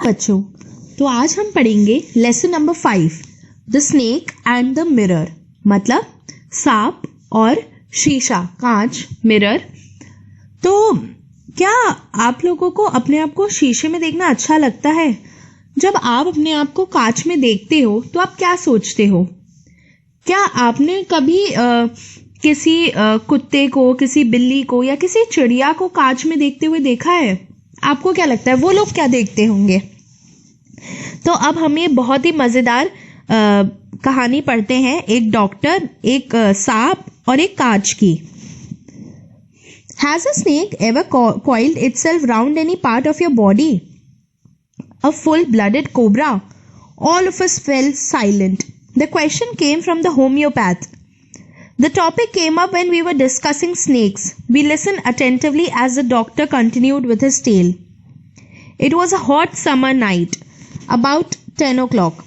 बच्चों, तो आज हम पढ़ेंगे lesson number 5, the snake and the mirror, मतलब सांप और शीशा, कांच, मिरर। तो क्या आप लोगों को अपने आप को शीशे में देखना अच्छा लगता है? जब आप अपने आप को कांच में देखते हो तो आप क्या सोचते हो? क्या आपने कभी किसी कुत्ते को, किसी बिल्ली को या किसी चिड़िया को कांच में देखते हुए देखा है? आपको क्या लगता है वो लोग क्या देखते होंगे? तो अब हम ये बहुत ही मजेदार कहानी पढ़ते हैं, एक डॉक्टर, एक सांप और एक कांच की। Has a snake ever coiled itself round any part of your body? A full-blooded cobra? All of us fell silent. The question came from the homeopath. The topic came up when we were discussing snakes. We listened attentively as the doctor continued with his tale. It was a hot summer night, about 10 o'clock.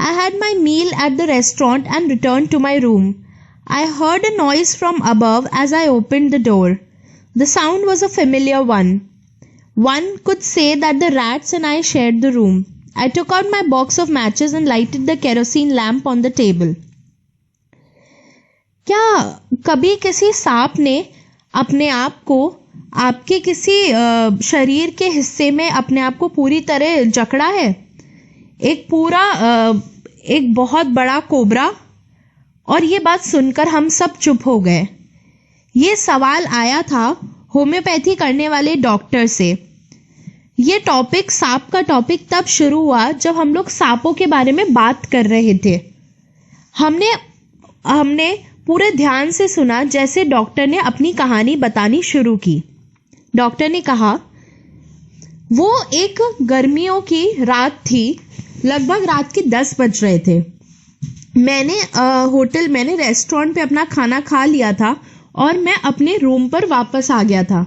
I had my meal at the restaurant and returned to my room. I heard a noise from above as I opened the door. The sound was a familiar one. One could say that the rats and I shared the room. I took out my box of matches and lighted the kerosene lamp on the table. क्या कभी किसी सांप ने अपने आप को आपके किसी शरीर के हिस्से में अपने आप को पूरी तरह जकड़ा है? एक बहुत बड़ा कोबरा? और ये बात सुनकर हम सब चुप हो गए। ये सवाल आया था होम्योपैथी करने वाले डॉक्टर से। ये टॉपिक, सांप का टॉपिक, तब शुरू हुआ जब हम लोग सांपों के बारे में बात कर रहे थे। हमने पूरे ध्यान से सुना जैसे डॉक्टर ने अपनी कहानी बतानी शुरू की। डॉक्टर ने कहा, वो एक गर्मियों की रात थी, लगभग रात के 10 बज रहे थे। मैंने रेस्टोरेंट पे अपना खाना खा लिया था और मैं अपने रूम पर वापस आ गया था।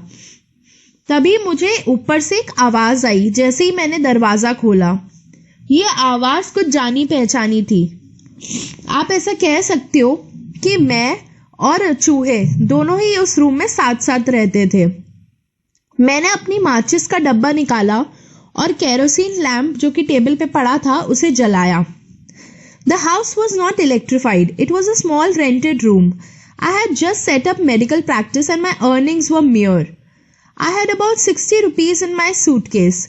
तभी मुझे ऊपर से एक आवाज आई जैसे ही मैंने दरवाजा खोला। ये आवाज कुछ जानी पहचानी थी। आप ऐसा कह सकते हो कि मैं और चूहे दोनों ही उस रूम में साथ साथ रहते थे। मैंने अपनी माचिस का डब्बा निकाला और केरोसिन लैंप जो कि टेबल पे पड़ा था उसे जलाया। The house was not electrified. It was a small rented room. I had just set up medical practice and my earnings were mere. I had about 60 rupees in my suitcase.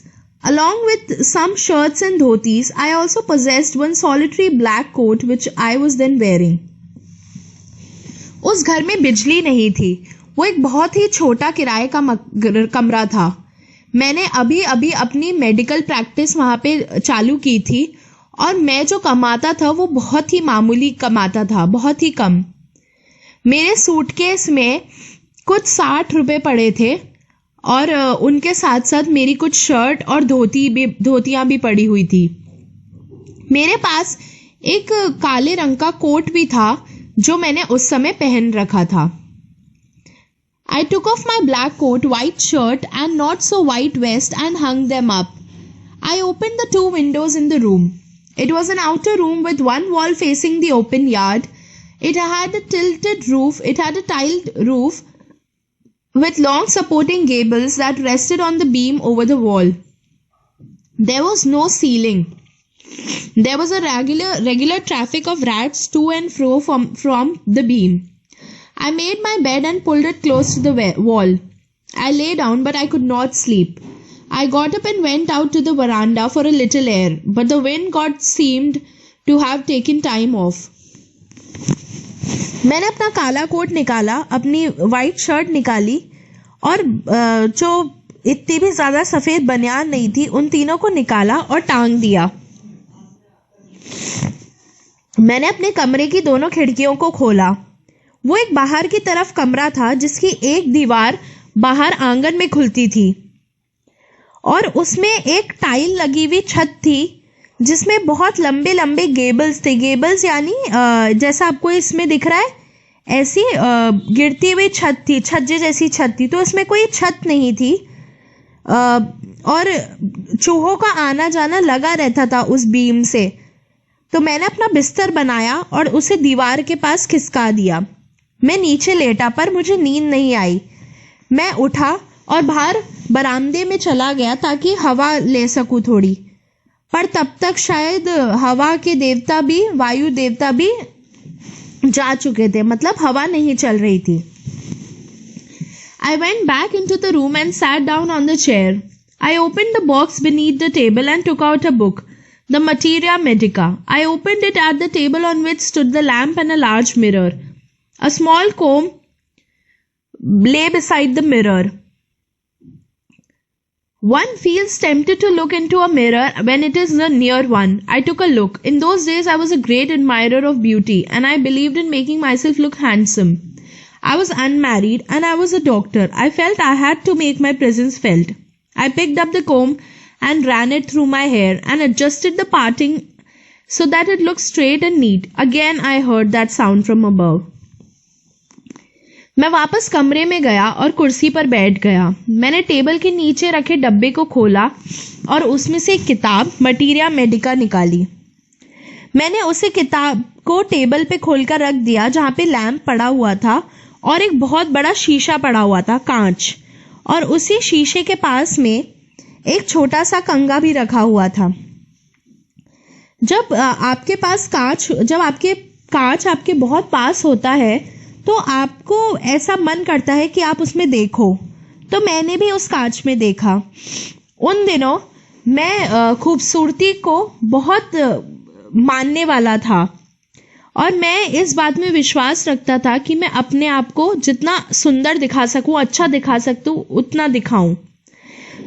Along with some shirts and dhotis, I also possessed one solitary black coat which I was then wearing. उस घर में बिजली नहीं थी। वो एक बहुत ही छोटा किराए का कमरा था। मैंने अभी अभी अपनी मेडिकल प्रैक्टिस वहां पे चालू की थी और मैं जो कमाता था वो बहुत ही मामूली कमाता था, बहुत ही कम। मेरे सूटकेस में कुछ 60 रुपए पड़े थे और उनके साथ साथ मेरी कुछ शर्ट और धोतियां भी पड़ी हुई थी। मेरे पास एक काले रंग का कोट भी था जो मैंने उस समय पहन रखा था। I took off my black coat, white shirt and not so white vest and hung them up. I opened the 2 windows in the room. It was an outer room with one wall facing the open yard. It had a tiled roof with long supporting gables that rested on the beam over the wall. There was no ceiling. There was a regular traffic of rats to and fro from the beam. I made my bed and pulled it close to the wall. I lay down, but I could not sleep. I got up and went out to the veranda for a little air, but the wind god seemed to have taken time off. मैंने अपना काला coat निकाला, अपनी white shirt निकाली और जो इतनी भी ज्यादा सफेद बनियान नहीं थी उन तीनों को निकाला और टांग दिया। मैंने अपने कमरे की दोनों खिड़कियों को खोला। वो एक बाहर की तरफ कमरा था जिसकी एक दीवार बाहर आंगन में खुलती थी और उसमें एक टाइल लगी हुई छत थी जिसमें बहुत लंबे लंबे गेबल्स थे। गेबल्स यानी जैसा आपको इसमें दिख रहा है, ऐसी गिरती हुई छत थी, छज्जे जैसी छत थी। तो इसमें कोई छत नहीं थी और चूहों का आना जाना लगा रहता था उस बीम से। तो मैंने अपना बिस्तर बनाया और उसे दीवार के पास खिसका दिया। मैं नीचे लेटा पर मुझे नींद नहीं आई। मैं उठा और बाहर बरामदे में चला गया ताकि हवा ले सकूं थोड़ी, पर तब तक शायद हवा के देवता भी, वायु देवता भी जा चुके थे, मतलब हवा नहीं चल रही थी। I went back into the room and sat down on the chair. I opened the box beneath the table and took out a book, the Materia Medica. I opened it at the table on which stood the lamp and a large mirror. A small comb lay beside the mirror. One feels tempted to look into a mirror when it is a near one. I took a look. In those days, I was a great admirer of beauty, and I believed in making myself look handsome. I was unmarried and I was a doctor. I felt I had to make my presence felt. I picked up the comb and ran it through my hair and adjusted the parting so that it looked straight and neat. Again, I heard that sound from above. मैं वापस कमरे में गया और कुर्सी पर बैठ गया। मैंने टेबल के नीचे रखे डब्बे को खोला और उसमें से एक किताब मटीरिया मेडिका निकाली। मैंने उसे किताब को टेबल पे खोलकर रख दिया जहाँ पे लैंप पड़ा हुआ था और एक बहुत बड़ा शीशा पड़ा हुआ था, कांच, और उसी शीशे के पास में एक छोटा सा कंगा भी रखा हुआ था। जब आपके कांच आपके बहुत पास होता है तो आपको ऐसा मन करता है कि आप उसमें देखो। तो मैंने भी उस कांच में देखा। उन दिनों मैं खूबसूरती को बहुत मानने वाला था और मैं इस बात में विश्वास रखता था कि मैं अपने आप को जितना सुंदर दिखा सकूं, अच्छा दिखा सकूं, उतना दिखाऊं।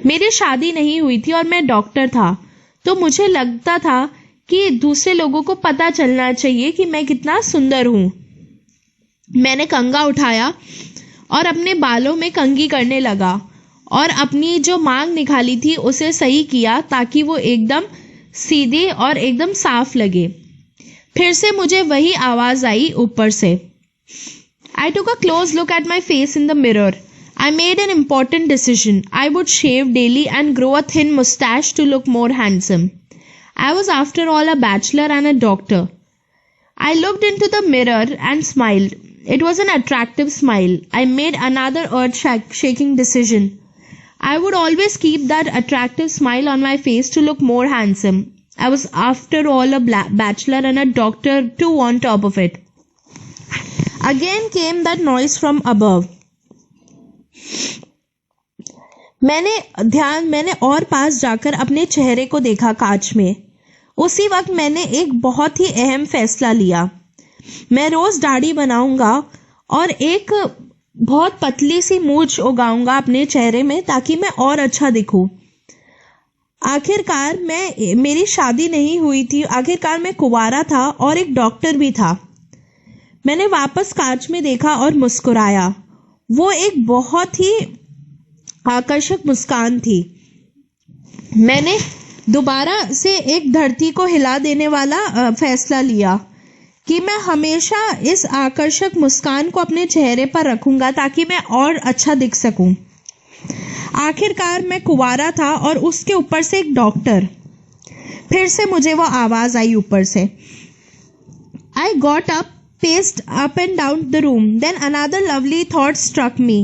मेरी शादी नहीं हुई थी और मैं डॉक्टर था, तो मुझे लगता था कि दूसरे लोगों को पता चलना चाहिए कि मैं कितना सुंदर हूं। मैंने कंगा उठाया और अपने बालों में कंघी करने लगा और अपनी जो मांग निकाली थी उसे सही किया ताकि वो एकदम सीधी और एकदम साफ लगे। फिर से मुझे वही आवाज आई ऊपर से। I took a close look at my face in the mirror. I made an important decision. I would shave daily and grow a thin mustache to look more handsome. I was after all a bachelor and a doctor. I looked into the mirror and smiled. It was an attractive smile. I made another earth-shaking decision. I would always keep that attractive smile on my face to look more handsome. I was after all a bachelor and a doctor too on top of it. Again came that noise from above. मैंने और पास जाकर अपने चेहरे को देखा कांच में। उसी वक्त मैंने एक बहुत ही अहम फैसला लिया। मैं रोज दाढ़ी बनाऊंगा और एक बहुत पतली सी मूंछ उगाऊंगा अपने चेहरे में ताकि मैं और अच्छा दिखूं। आखिरकार मेरी शादी नहीं हुई थी। आखिरकार मैं कुंवारा था और एक डॉक्टर भी था। मैंने वापस कांच में देखा और मुस्कुराया। वो एक बहुत ही आकर्षक मुस्कान थी। मैंने दोबारा से एक धरती को हिला देने वाला फैसला लिया कि मैं हमेशा इस आकर्षक मुस्कान को अपने चेहरे पर रखूंगा ताकि मैं और अच्छा दिख सकूं। आखिरकार मैं कुंवारा था और उसके ऊपर से एक डॉक्टर। फिर से मुझे वो आवाज आई ऊपर से। I got up, paced up and down the room. Then another lovely thought struck me.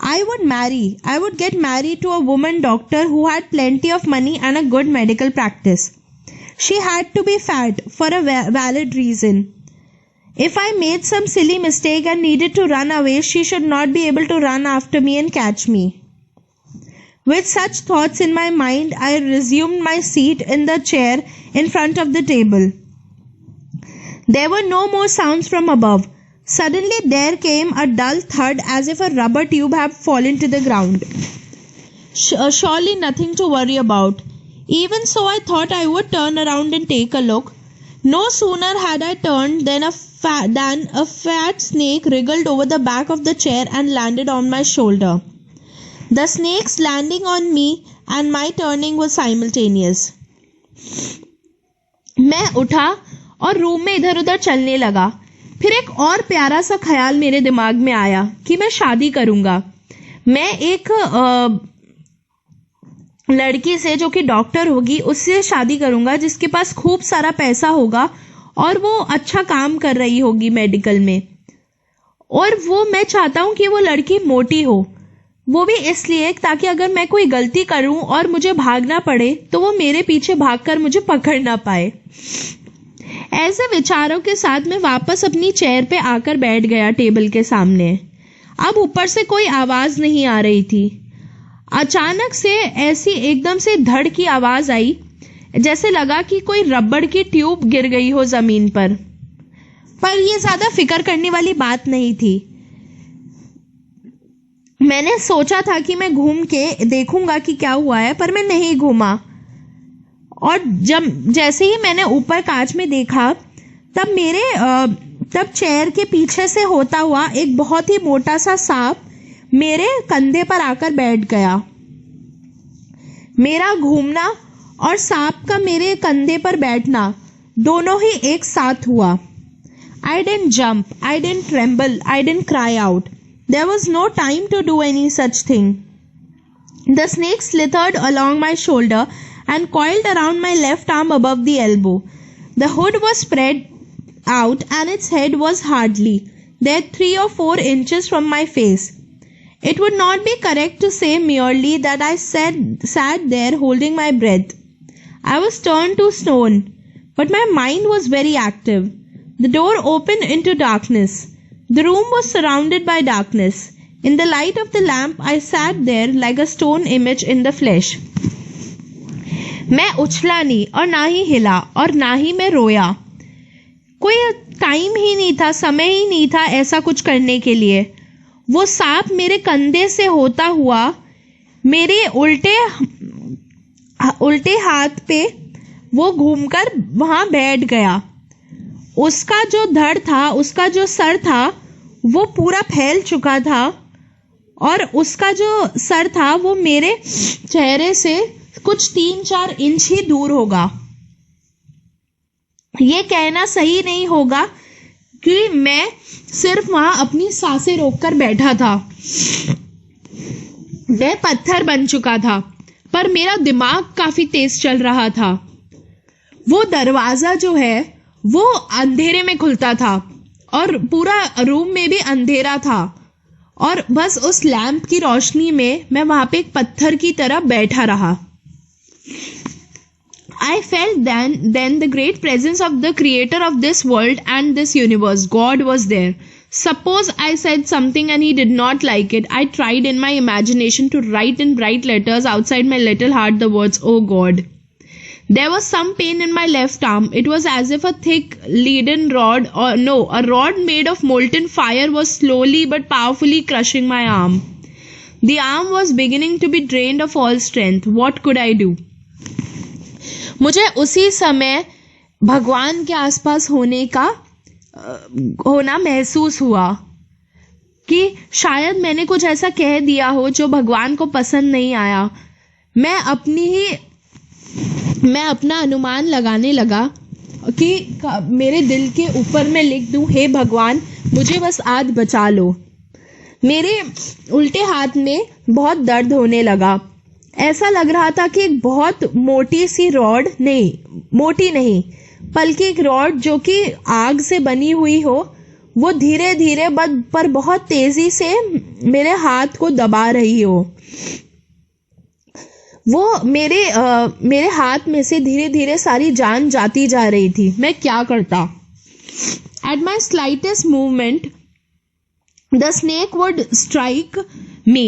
I would get married to a woman doctor who had plenty of money and a good medical practice. She had to be fat for a valid reason. If I made some silly mistake and needed to run away, she should not be able to run after me and catch me. With such thoughts in my mind, I resumed my seat in the chair in front of the table. There were no more sounds from above. Suddenly there came a dull thud as if a rubber tube had fallen to the ground. Surely nothing to worry about. Even so, I thought I would turn around and take a look. No sooner had I turned than a fat snake wriggled over the back of the chair and landed on my shoulder. The snake's landing on me and my turning was simultaneous. मैं उठा और room में इधर उधर चलने लगा। फिर एक और प्यारा सा ख्याल मेरे दिमाग में आया कि मैं शादी करूंगा। मैं एक लड़की से जो कि डॉक्टर होगी उससे शादी करूंगा जिसके पास खूब सारा पैसा होगा और वो अच्छा काम कर रही होगी मेडिकल में। और वो मैं चाहता हूं कि वो लड़की मोटी हो। वो भी इसलिए ताकि अगर मैं कोई गलती करूं और मुझे भागना पड़े तो वो मेरे पीछे भागकर मुझे पकड़ ना पाए। ऐसे विचारों के साथ मैं वापस अपनी चेयर पे आकर बैठ गया टेबल के सामने। अब ऊपर से कोई आवाज नहीं आ रही थी। अचानक से ऐसी एकदम से धड़ की आवाज आई, जैसे लगा कि कोई रबड़ की ट्यूब गिर गई हो जमीन पर यह ज्यादा फिक्र करने वाली बात नहीं थी। मैंने सोचा था कि मैं घूम के देखूंगा कि क्या हुआ है, पर मैं नहीं घूमा। और जैसे ही मैंने ऊपर कांच में देखा तब चेयर के पीछे से होता हुआ एक बहुत ही मोटा सा सांप मेरे कंधे पर आकर बैठ गया। मेरा घूमना और सांप का मेरे कंधे पर बैठना दोनों ही एक साथ हुआ। I didn't jump, I didn't tremble, I didn't cry out. There was no time to do any such thing. The snake slithered along my shoulder and coiled around my left arm above the elbow. The hood was spread out and its head was hardly there 3 or 4 inches from my face. It would not be correct to say merely that I sat there holding my breath. I was turned to stone, but my mind was very active. The door opened into darkness. The room was surrounded by darkness. In the light of the lamp, I sat there like a stone image in the flesh. मैं उछला नहीं और ना ही हिला और ना ही मैं रोया। कोई टाइम ही नहीं था, समय ही नहीं था ऐसा कुछ करने के लिए। वो सांप मेरे कंधे से होता हुआ मेरे उल्टे हाथ पे वो घूमकर वहां बैठ गया। उसका जो धड़ था, उसका जो सर था, वो पूरा फैल चुका था और उसका जो सर था वो मेरे चेहरे से कुछ 3-4 इंच ही दूर होगा। ये कहना सही नहीं होगा कि मैं सिर्फ वहां अपनी सांसें रोककर बैठा था। मैं पत्थर बन चुका था, पर मेरा दिमाग काफी तेज चल रहा था। वो दरवाजा जो है वो अंधेरे में खुलता था और पूरा रूम में भी अंधेरा था और बस उस लैंप की रोशनी में मैं वहां पे एक पत्थर की तरह बैठा रहा। I felt then the great presence of the creator of this world and this universe. God was there. Suppose I said something and he did not like it. I tried in my imagination to write in bright letters outside my little heart the words, "Oh God." There was some pain in my left arm. It was as if a thick leaden rod, a rod made of molten fire was slowly but powerfully crushing my arm. The arm was beginning to be drained of all strength. What could I do? मुझे उसी समय भगवान के आसपास होना महसूस हुआ कि शायद मैंने कुछ ऐसा कह दिया हो जो भगवान को पसंद नहीं आया। मैं अपना अनुमान लगाने लगा कि मेरे दिल के ऊपर मैं लिख दूं, हे भगवान मुझे बस आज बचा लो। मेरे उल्टे हाथ में बहुत दर्द होने लगा। ऐसा लग रहा था कि एक बहुत मोटी सी रॉड, मोटी नहीं बल्कि एक रॉड जो कि आग से बनी हुई हो, वो धीरे धीरे पर बहुत तेजी से मेरे हाथ को दबा रही हो। वो मेरे हाथ में से धीरे धीरे सारी जान जाती जा रही थी। मैं क्या करता? At my slightest movement, the snake would strike me.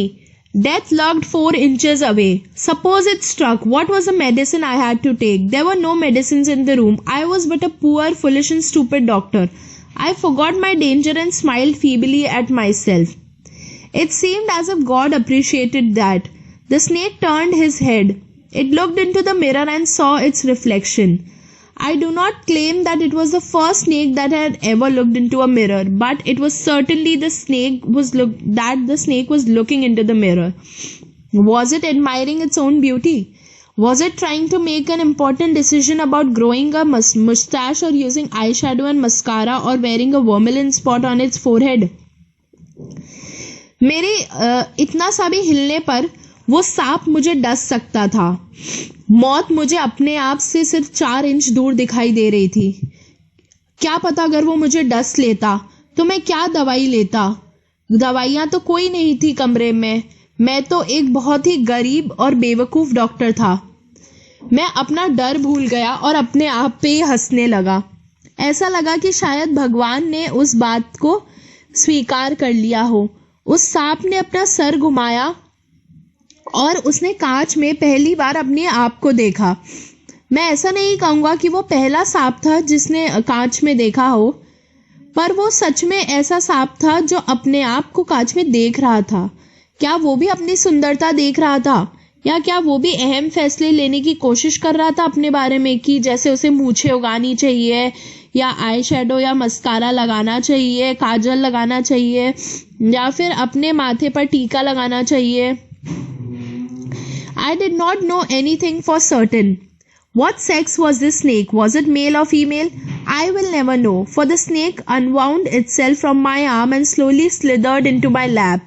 Death lurked 4 inches away. Suppose it struck, what was the medicine I had to take? There were no medicines in the room. I was but a poor, foolish and stupid doctor. I forgot my danger and smiled feebly at myself. It seemed as if God appreciated that. The snake turned his head. It looked into the mirror and saw its reflection. I do not claim that it was the first snake that had ever looked into a mirror, but it was certainly the snake was looking into the mirror. Was it admiring its own beauty? Was it trying to make an important decision about growing a mustache or using eyeshadow and mascara or wearing a vermilion spot on its forehead? मेरे इतना सा भी हिलने पर वो सांप मुझे डस सकता था। मौत मुझे अपने आप से सिर्फ 4 इंच दूर दिखाई दे रही थी। क्या पता अगर वो मुझे डस लेता तो मैं क्या दवाई लेता? दवाइयां तो कोई नहीं थी कमरे में। मैं तो एक बहुत ही गरीब और बेवकूफ डॉक्टर था। मैं अपना डर भूल गया और अपने आप पे ही हंसने लगा। ऐसा लगा कि शायद भगवान ने उस बात को स्वीकार कर लिया हो। उस सांप ने अपना सर घुमाया और उसने कांच में पहली बार अपने आप को देखा। मैं ऐसा नहीं कहूँगा कि वो पहला सांप था जिसने कांच में देखा हो, पर वो सच में ऐसा सांप था जो अपने आप को कांच में देख रहा था। क्या वो भी अपनी सुंदरता देख रहा था, या क्या वो भी अहम फैसले लेने की कोशिश कर रहा था अपने बारे में कि जैसे उसे मूछें उगानी चाहिए, या आई शेडो या मस्कारा लगाना चाहिए, काजल लगाना चाहिए, या फिर अपने माथे पर टीका लगाना चाहिए। I did not know anything for certain. What sex was this snake? Was it male or female? I will never know, for the snake unwound itself from my arm and slowly slithered into my lap.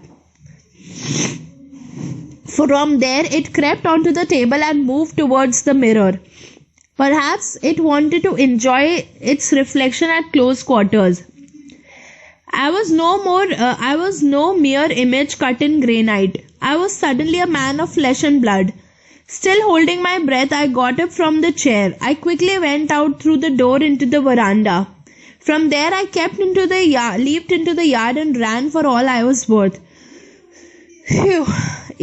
From there, it crept onto the table and moved towards the mirror. Perhaps it wanted to enjoy its reflection at close quarters. I was no mere image cut in granite. I was suddenly a man of flesh and blood. Still holding my breath, I got up from the chair. I quickly went out through the door into the veranda. From there, I leaped into the yard and ran for all I was worth. Phew.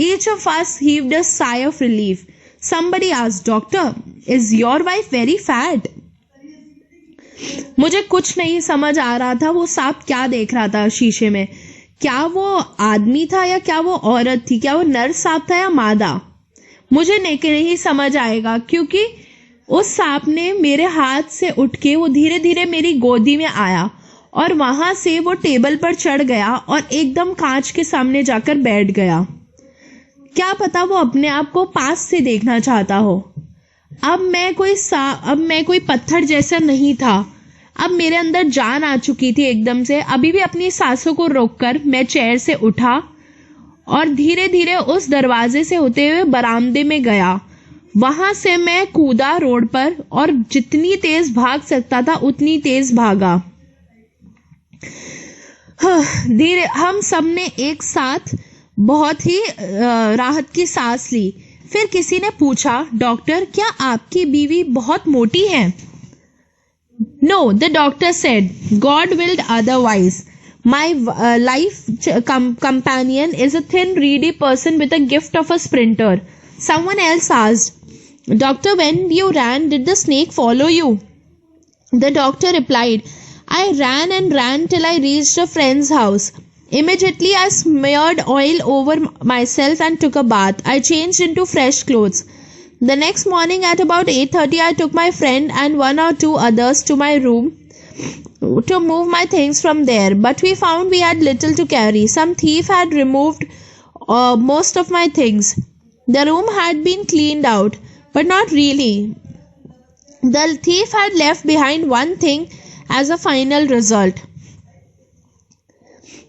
Each of us heaved a sigh of relief. Somebody asked, "Doctor, is your wife very fat?" मुझे कुछ नहीं समझ आ रहा था वो सांप क्या देख रहा था शीशे में। क्या वो आदमी था या क्या वो औरत थी? क्या वो नर सांप था या मादा? मुझे नहीं समझ आएगा, क्योंकि उस सांप ने मेरे हाथ से उठ के वो धीरे धीरे मेरी गोदी में आया और वहां से वो टेबल पर चढ़ गया और एकदम कांच के सामने जाकर बैठ गया। क्या पता वो अपने आप को पास से देखना चाहता हो। अब मैं कोई पत्थर जैसा नहीं था। अब मेरे अंदर जान आ चुकी थी एकदम से। अभी भी अपनी सांसों को रोककर मैं चेयर से उठा और धीरे धीरे उस दरवाजे से होते हुए बरामदे में गया। वहां से मैं कूदा रोड पर और जितनी तेज भाग सकता था उतनी तेज भागा। धीरे हम सब ने एक साथ बहुत ही राहत की सांस ली। फिर किसी ने पूछा, "डॉक्टर, क्या आपकी बीवी बहुत मोटी है?" "No," the doctor said. "God willed otherwise. My life companion is a thin, reedy person with a gift of a sprinter." Someone else asked, "Doctor, when you ran, did the snake follow you?" The doctor replied, "I ran and ran till I reached a friend's house. Immediately I smeared oil over myself and took a bath. I changed into fresh clothes. The next morning at about 8:30 I took my friend and one or two others to my room to move my things from there. But we found we had little to carry. Some thief had removed most of my things. The room had been cleaned out, but not really. The thief had left behind one thing as a final result."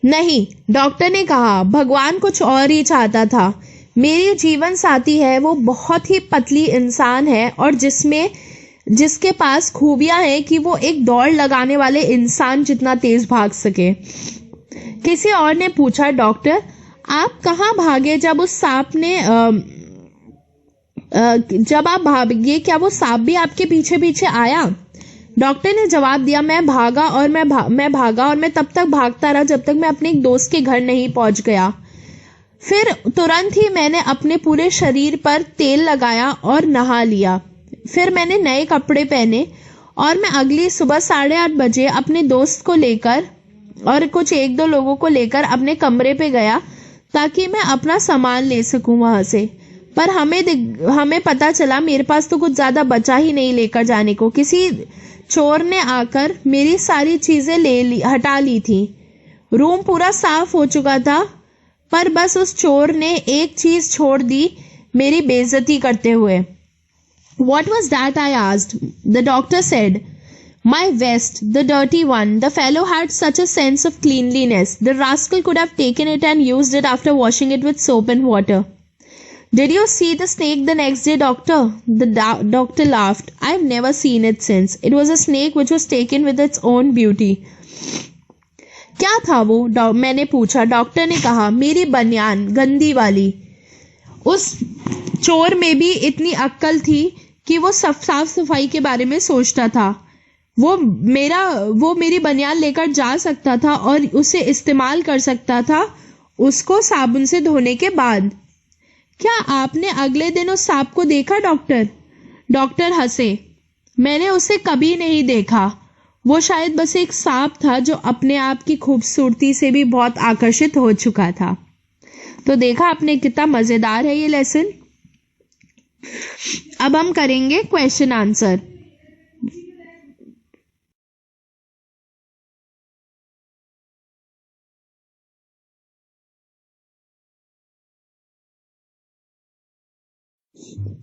नहीं, doctor ने कहा, भगवान कुछ और ही चाहता था। मेरी जीवन साथी है वो बहुत ही पतली इंसान है और जिसके पास खूबियां हैं कि वो एक दौड़ लगाने वाले इंसान जितना तेज भाग सके। किसी और ने पूछा, "डॉक्टर, आप कहाँ भागे जब उस सांप ने जब आप भागे, क्या वो सांप भी आपके पीछे पीछे आया?" डॉक्टर ने जवाब दिया, मैं भागा और मैं तब तक भागता रहा जब तक मैं अपने एक दोस्त के घर नहीं पहुंच गया। फिर तुरंत ही मैंने अपने पूरे शरीर पर तेल लगाया और नहा लिया। फिर मैंने नए कपड़े पहने और मैं अगली सुबह 8:30 बजे अपने दोस्त को लेकर और कुछ 1-2 लोगों को लेकर अपने कमरे पे गया ताकि मैं अपना सामान ले सकूं वहां से। पर हमें पता चला मेरे पास तो कुछ ज्यादा बचा ही नहीं लेकर जाने को। किसी चोर ने आकर मेरी सारी चीजें हटा ली थी। रूम पूरा साफ हो चुका था, पर बस उस चोर ने एक चीज छोड़ दी मेरी बेइज्जती करते हुए। "What was that?" I asked. The doctor said, "My vest, the dirty one. The fellow had such a sense of cleanliness. The rascal could have taken it and used it after washing it with soap and water." "Did you see the snake the next day, doctor?" The doctor laughed. "I've never seen it since. It was a snake which was taken with its own beauty." क्या था वो? मैंने पूछा। Doctor ने कहा, मेरी बनियान, गंदी वाली। उस चोर में भी इतनी अक्ल थी कि वो साफ सफाई के बारे में सोचता था। वो मेरी बनियान लेकर जा सकता था और उसे इस्तेमाल कर सकता था उसको साबुन से धोने के बाद। क्या आपने अगले दिन उस सांप को देखा डॉक्टर? डॉक्टर हंसे। मैंने उसे कभी नहीं देखा। वो शायद बस एक सांप था जो अपने आप की खूबसूरती से भी बहुत आकर्षित हो चुका था। तो देखा आपने कितना मजेदार है ये लेसन। अब हम करेंगे क्वेश्चन आंसर।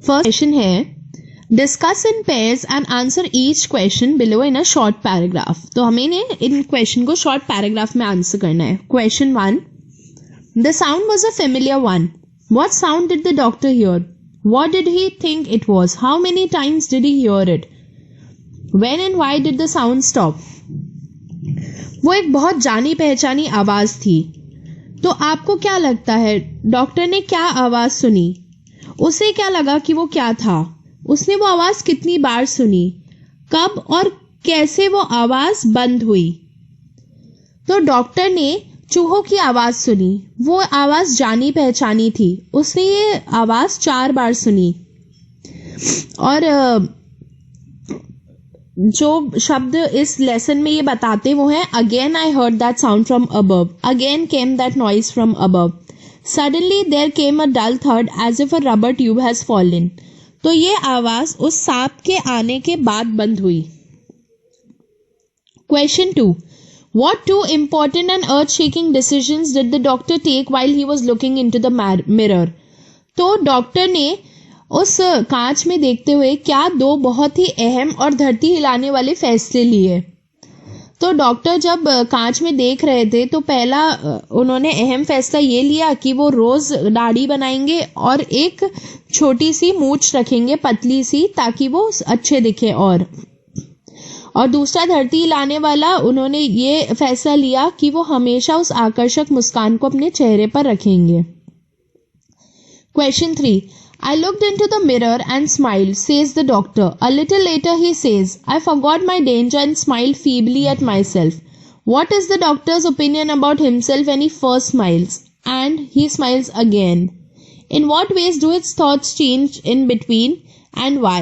फर्स्ट क्वेश्चन है, discuss in pairs and answer each question below in a short paragraph. तो हमें इन क्वेश्चन को शॉर्ट पैराग्राफ में आंसर करना है। Question 1, the sound was a familiar one. What sound did the doctor hear? What did he think it was? How many times did he hear it? When and why did the sound stop? वो एक बहुत जानी पहचानी आवाज थी। तो आपको क्या लगता है डॉक्टर ने क्या आवाज सुनी? उसे क्या लगा कि वो क्या था? उसने वो आवाज कितनी बार सुनी? कब और कैसे वो आवाज बंद हुई? तो डॉक्टर ने चूहों की आवाज सुनी। वो आवाज जानी पहचानी थी। उसने ये आवाज 4 बार सुनी। और जो शब्द इस लेसन में ये बताते वो है, again I heard that sound from above, again came that noise from above, suddenly there came a dull थर्ड as if a rubber tube has fallen. तो ये आवाज उस सांप के आने के बाद बंद हुई। Question 2, what 2 important and earth-shaking decisions did the doctor take while he was looking into the mirror? तो डॉक्टर ने उस कांच में देखते हुए क्या 2 बहुत ही अहम और धरती हिलाने वाले फैसले लिए? तो डॉक्टर जब कांच में देख रहे थे तो पहला उन्होंने अहम फैसला ये लिया कि वो रोज दाढ़ी बनाएंगे और एक छोटी सी मूंछ रखेंगे, पतली सी, ताकि वो अच्छे दिखे। और दूसरा धरती हिलाने वाला, उन्होंने ये फैसला लिया कि वो हमेशा उस आकर्षक मुस्कान को अपने चेहरे पर रखेंगे। Question 3, I looked into the mirror and smiled, says the doctor. A little later he says, I forgot my danger and smiled feebly at myself. What is the doctor's opinion about himself when he first smiles? And he smiles again. In what ways do his thoughts change in between and why?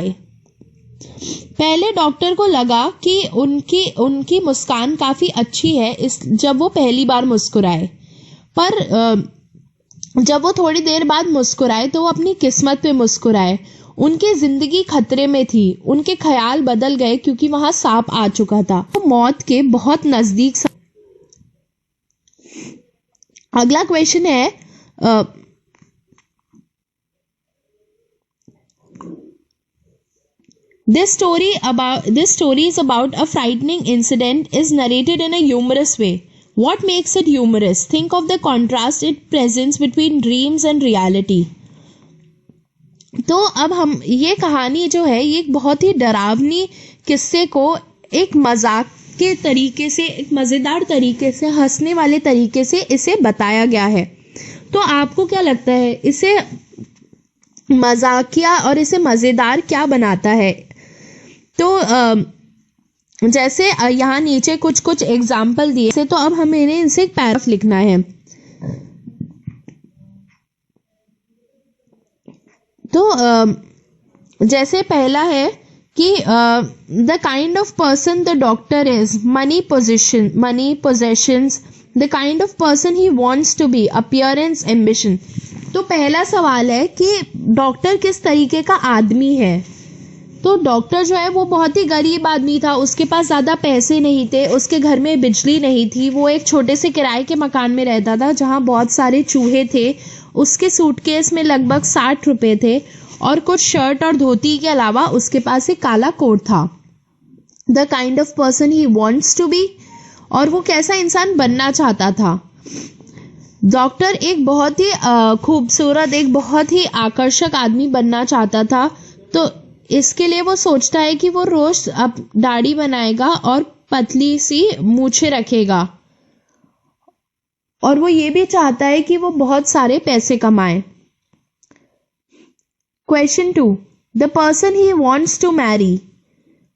पहले doctor को लगा कि उनकी मुस्कान काफी अच्छी है जब वो पहली बार मुस्कुराए, पर जब वो थोड़ी देर बाद मुस्कुराए तो वो अपनी किस्मत पे मुस्कुराए। उनकी जिंदगी खतरे में थी। उनके ख्याल बदल गए क्योंकि वहां सांप आ चुका था। वो मौत के बहुत नजदीक। अगला क्वेश्चन है, This story is about a frightening incident is narrated in a humorous way. What makes it humorous? Think of the contrast it presents between dreams and reality. तो अब हम ये कहानी जो है ये एक बहुत ही डरावनी किस्से को एक मजाक के तरीके से, एक मजेदार तरीके से, हंसने वाले तरीके से इसे बताया गया है। तो आपको क्या लगता है इसे मजाकिया और इसे मजेदार क्या बनाता है? तो जैसे यहाँ नीचे कुछ एग्जाम्पल दिए, तो अब हमें इनसे एक पैराग्राफ लिखना है। तो जैसे पहला है कि the kind of person the doctor is, money possessions, the kind of person he wants to be, appearance, ambition. तो पहला सवाल है कि डॉक्टर किस तरीके का आदमी है। तो डॉक्टर जो है वो बहुत ही गरीब आदमी था। उसके पास ज़्यादा पैसे नहीं थे, उसके घर में बिजली नहीं थी। वो एक छोटे से किराए के मकान में रहता था जहाँ बहुत सारे चूहे थे। उसके सूटकेस में लगभग 60 रुपए थे और कुछ शर्ट और धोती के अलावा उसके पास एक काला कोट था। The kind of person he wants to be, और वो कैसा इंसान बनना चाहता था। डॉक्टर एक बहुत ही खूबसूरत, एक बहुत ही आकर्षक आदमी बनना चाहता था। तो इसके लिए वो सोचता है कि वो रोज अब दाढ़ी बनाएगा और पतली सी मूछें रखेगा और वो ये भी चाहता है कि वो बहुत सारे पैसे कमाए। Question 2, the person he wants to marry,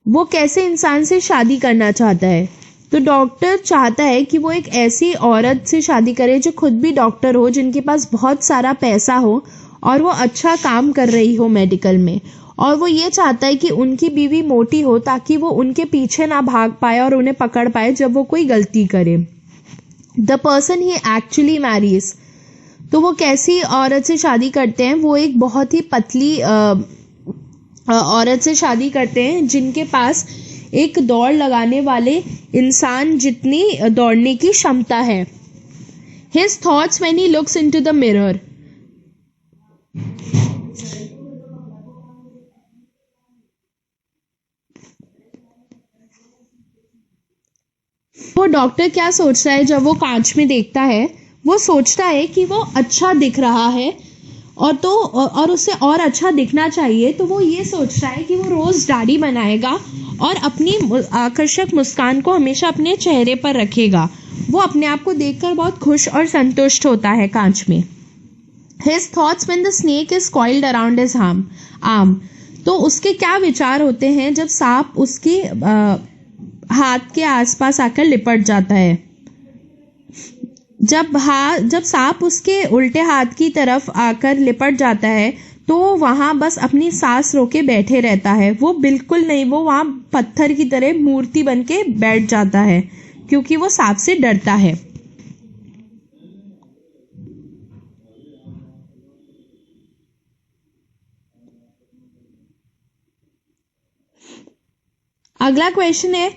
वो कैसे इंसान से शादी करना चाहता है? तो डॉक्टर चाहता है कि वो एक ऐसी औरत से शादी करे जो खुद भी डॉक्टर हो, जिनके पास बहुत सारा पैसा हो और वो अच्छा काम कर रही हो मेडिकल में, और वो ये चाहता है कि उनकी बीवी मोटी हो ताकि वो उनके पीछे ना भाग पाए और उन्हें पकड़ पाए जब वो कोई गलती करे। The person he actually marries, तो वो कैसी औरत से शादी करते हैं? वो एक बहुत ही पतली औरत से शादी करते हैं जिनके पास एक दौड़ लगाने वाले इंसान जितनी दौड़ने की क्षमता है। His thoughts when he looks into the mirror, वो डॉक्टर क्या सोचता है जब वो कांच में देखता है? वो सोचता है कि वो अच्छा दिख रहा है और उसे और अच्छा दिखना चाहिए, तो वो ये सोचता है कि वो रोज दाढ़ी बनाएगा और अपनी आकर्षक मुस्कान को हमेशा अपने चेहरे पर रखेगा। वो अपने आप को देखकर बहुत खुश और संतुष्ट होता है कांच में। His thoughts when the snake is coiled around his arm, तो उसके क्या विचार होते हैं जब सांप उसके हाथ के आसपास आकर लिपट जाता है? जब सांप उसके उल्टे हाथ की तरफ आकर लिपट जाता है तो वहां बस अपनी सांस रोके बैठे रहता है। वो बिल्कुल नहीं, वो वहां पत्थर की तरह मूर्ति बन के बैठ जाता है क्योंकि वो सांप से डरता है। अगला क्वेश्चन है,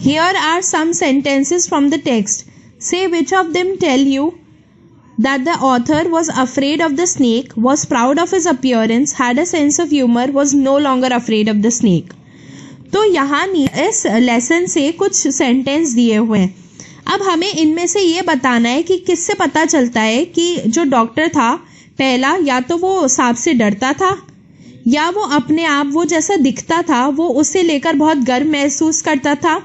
Here are some sentences from the text. Say which of them tell you that the author was afraid of the snake, was proud of his appearance, had a sense of humor, was no longer afraid of the snake. तो यहाँ इस lesson से कुछ sentence दिए हुए हैं। अब हमें इनमें से ये बताना है कि किससे पता चलता है कि जो डॉक्टर था पहला, या तो वो सांप से डरता था, या वो अपने आप वो जैसा दिखता था वो उसे लेकर बहुत गर्व महसूस करता था,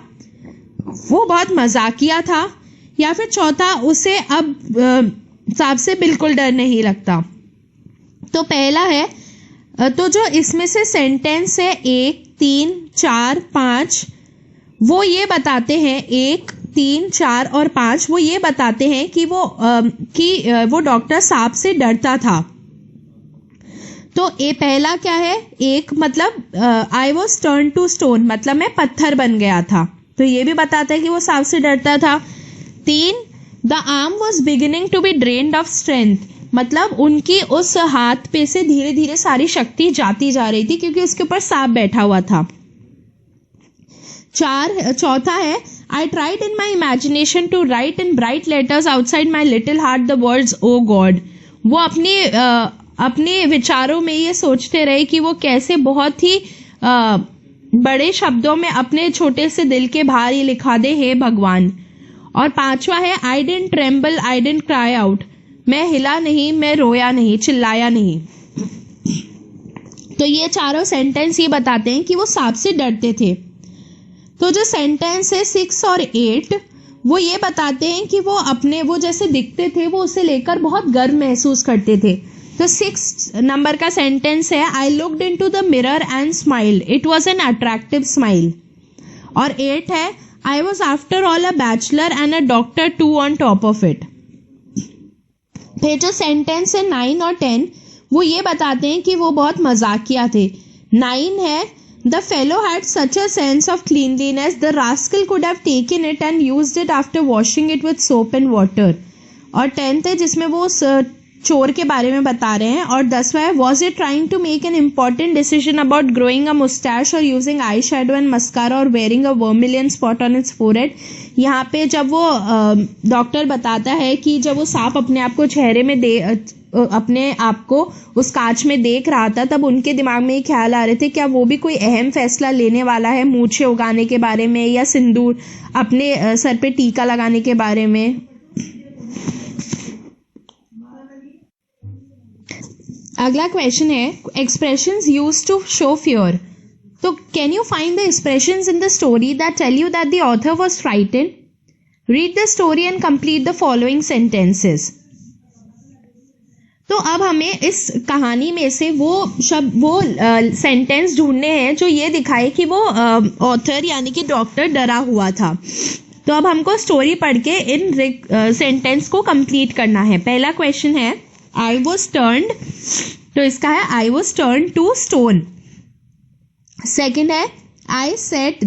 वो बहुत मजाकिया था, या फिर चौथा उसे अब सांप से बिल्कुल डर नहीं लगता। तो पहला है, तो जो इसमें से सेंटेंस है 1, 3, 4, 5, वो ये बताते हैं, 1, 3, 4 और 5 वो ये बताते हैं कि वो डॉक्टर सांप से डरता था। तो ये पहला क्या है? 1 मतलब I was turn to stone, मतलब मैं पत्थर बन गया था, तो ये भी बताता है कि वो सांप से डरता था। 3, the arm was beginning to be drained of strength, मतलब उनकी उस हाथ पे से धीरे धीरे सारी शक्ति जाती जा रही थी क्योंकि उसके ऊपर सांप बैठा हुआ था। चौथा है, I tried in my imagination to write in bright letters outside my little heart the words O God, वो अपने विचारों में ये सोचते रहे कि वो कैसे बहुत ही बड़े शब्दों में अपने छोटे से दिल के बाहर ही लिखा दे, हे भगवान। और 5वां है, I didn't tremble, I didn't cry out, मैं हिला नहीं, मैं रोया नहीं, चिल्लाया नहीं। तो ये चारों सेंटेंस ये बताते हैं कि वो सांप से डरते थे। तो जो सेंटेंस है 6 और 8 वो ये बताते हैं कि वो जैसे दिखते थे वो उसे लेकर बहुत गर्व महसूस करते थे। तो 6 नंबर का सेंटेंस है, I looked into the mirror and smiled, it was an attractive smile. और 8 है, I was after all a bachelor and a doctor too on top of it. फिर जो सेंटेंस है 9 और 10 वो ये बताते हैं कि वो बहुत मजाकिया थे। 9 है, the fellow had such a sense of cleanliness, the rascal could have taken it and used it after washing it with soap and water. और 10th है जिसमें वो चोर के बारे में बता रहे हैं। और 10वां है, was it trying to make an important decision about growing a moustache और using eye shadow and mascara और wearing a vermilion spot on its forehead. यहाँ पे जब वो डॉक्टर बताता है कि जब वो सांप अपने आप को चेहरे में अपने आप को उस कांच में देख रहा था तब उनके दिमाग में ये ख्याल आ रहे थे क्या वो भी कोई अहम फैसला लेने वाला है, मूछें उगाने के बारे में या सिंदूर अपने सर पे टीका लगाने के बारे में। अगला क्वेश्चन है, expressions used to show fear. तो तो can you find the expressions in the story that tell you that the author was frightened? Read the story and complete the following sentences. तो अब हमें इस कहानी में से वो सेंटेंस ढूंढने हैं जो ये दिखाए कि वो ऑथर यानी कि डॉक्टर डरा हुआ था. तो अब हमको स्टोरी पढ़ के इन सेंटेंस को कंप्लीट करना है. पहला क्वेश्चन है आई वॉज टर्न्ड, तो इसका है I was turned to stone. Second है I sat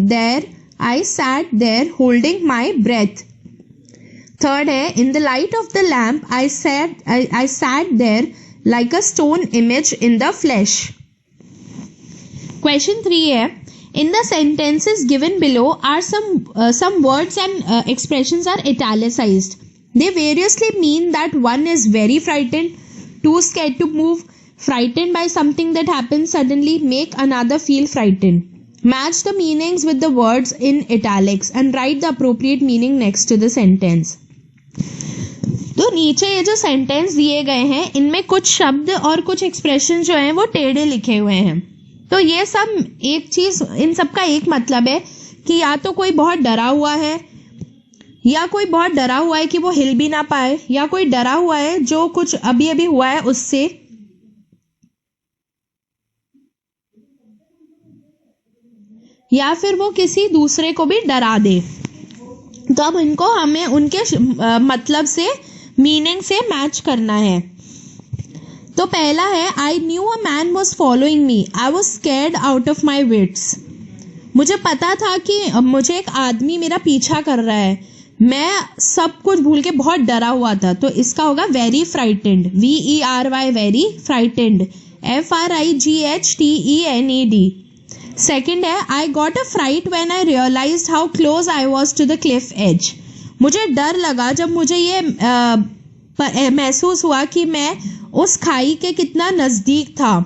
there holding my breath. Third है in the light of the lamp I sat there like a stone image in the flash. Question 3 है in the sentences given below are some words and expressions are italicized. They variously mean that one is very frightened, too scared to move, frightened by something that happens suddenly, make another feel frightened. Match the meanings with the words in italics and write the appropriate meaning next to the sentence. तो नीचे ये जो sentence दिए गए हैं इनमें कुछ शब्द और कुछ एक्सप्रेशन जो हैं वो टेढ़े लिखे हुए हैं. तो ये सब एक चीज, इन सब का एक मतलब है कि या तो कोई बहुत डरा हुआ है, या कोई बहुत डरा हुआ है कि वो हिल भी ना पाए, या कोई डरा हुआ है जो कुछ अभी अभी हुआ है उससे, या फिर वो किसी दूसरे को भी डरा दे. तो अब इनको हमें उनके मतलब से, मीनिंग से मैच करना है. तो पहला है I knew a man was following me, I was scared out of my wits. मुझे पता था कि मुझे एक आदमी मेरा पीछा कर रहा है, मैं सब कुछ भूल के बहुत डरा हुआ था. तो इसका होगा very frightened, VERY very frightened, FRIGHTENED. Second है I got a fright when I realised how close I was to the cliff edge. मुझे डर लगा जब मुझे ये महसूस हुआ कि मैं उस खाई के कितना नजदीक था.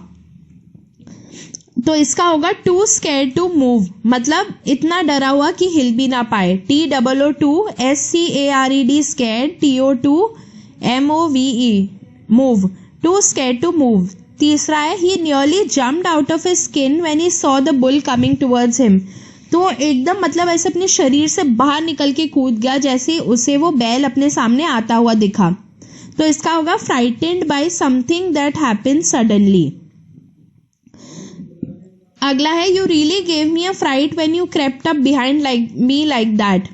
तो इसका होगा टू स्कैर्ड टू मूव, मतलब इतना डरा हुआ कि हिल भी ना पाए. TOOSCARED scared, TO2MOVE move, to scared to move. तीसरा है he nearly jumped out of his skin when he saw the bull coming towards him. तो एकदम मतलब ऐसे अपने शरीर से बाहर निकल के कूद गया जैसे उसे वो बैल अपने सामने आता हुआ दिखा. तो इसका होगा frightened by something that happened suddenly. अगला है you really gave me a fright when you crept up behind me like that.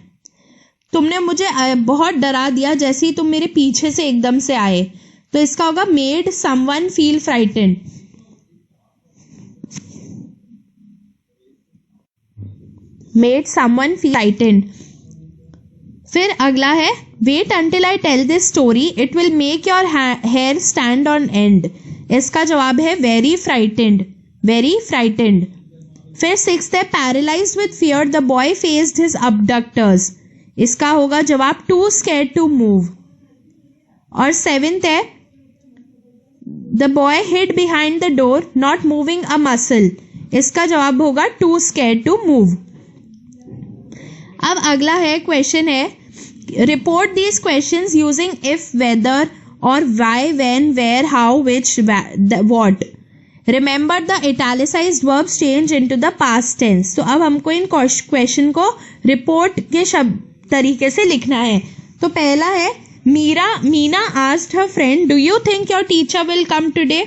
तुमने मुझे बहुत डरा दिया जैसे ही तुम मेरे पीछे से एकदम से आए. तो इसका होगा made someone feel frightened. Made someone feel frightened. फिर अगला है wait until I tell this story it will make your hair stand on end. इसका जवाब है वेरी फ्राइटेंड, वेरी फ्राइटेंड. फिर सिक्स्थ है paralysed with fear the boy faced his abductors. इसका होगा जवाब टू स्कैर्ड टू मूव. और seventh है the boy hid behind the door not moving a muscle. इसका जवाब होगा टू स्कैर्ड टू मूव. अब अगला है क्वेश्चन है report these questions using if, whether or why, when, where, how, which, what. Remember the italicized verbs change into the past tense. तो अब हमको इन क्वेश्चन को रिपोर्ट के तरीके से लिखना है. तो पहला है Meena asked her friend do you think your teacher will come today.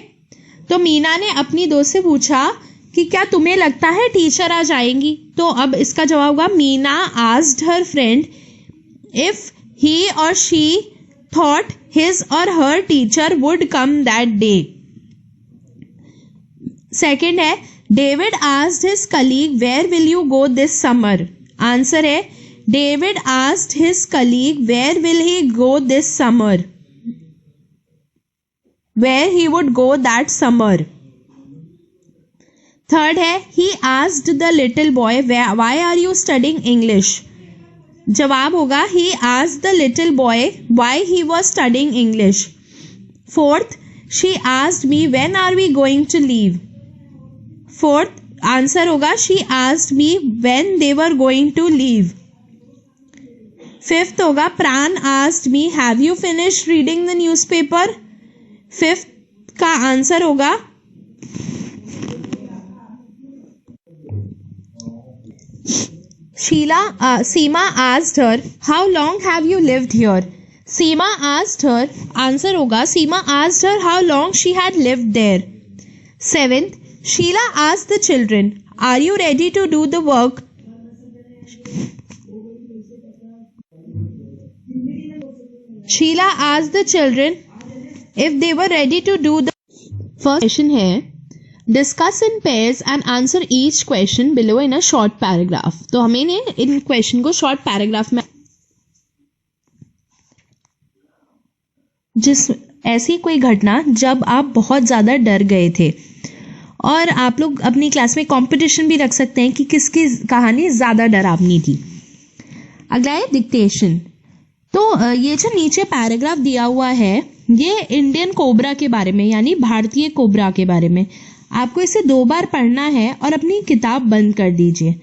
तो मीना ने अपनी दोस्त से पूछा कि क्या तुम्हें लगता है टीचर आ जाएंगी. तो अब इसका जवाब होगा Meena asked her friend if he or she thought his or her teacher would come that day. Second है David asked his colleague where will you go this summer. Answer है David asked his colleague where will he go this summer, where he would go that summer. Third है he asked the little boy why are you studying English. जवाब होगा he asked the little boy why he was studying English. Fourth she asked me when are we going to leave. Fourth answer होगा she asked me when they were going to leave. Fifth होगा Pran asked me have you finished reading the newspaper. Fifth का answer होगा Seema asked her, how long have you lived here? Seema asked her, answer होगा Seema asked her how long she had lived there. 7th, Sheila asked the children, are you ready to do the work? Sheila asked the children if they were ready to do the first question है discuss in pairs and answer each question below in a short paragraph. तो हमें इन question को short paragraph में जिस ऐसी कोई घटना जब आप बहुत ज़्यादा डर गए थे, और आप लोग अपनी क्लास में कंपटीशन भी रख सकते हैं कि किसकी कहानी ज़्यादा डरावनी थी. अगला है डिक्टेशन. तो ये जो नीचे पैराग्राफ दिया हुआ है ये इंडियन कोबरा के बारे में यानी भारतीय कोबरा के बारे में. आपको इसे 2 बार पढ़ना है और अपनी किताब बंद कर दीजिए.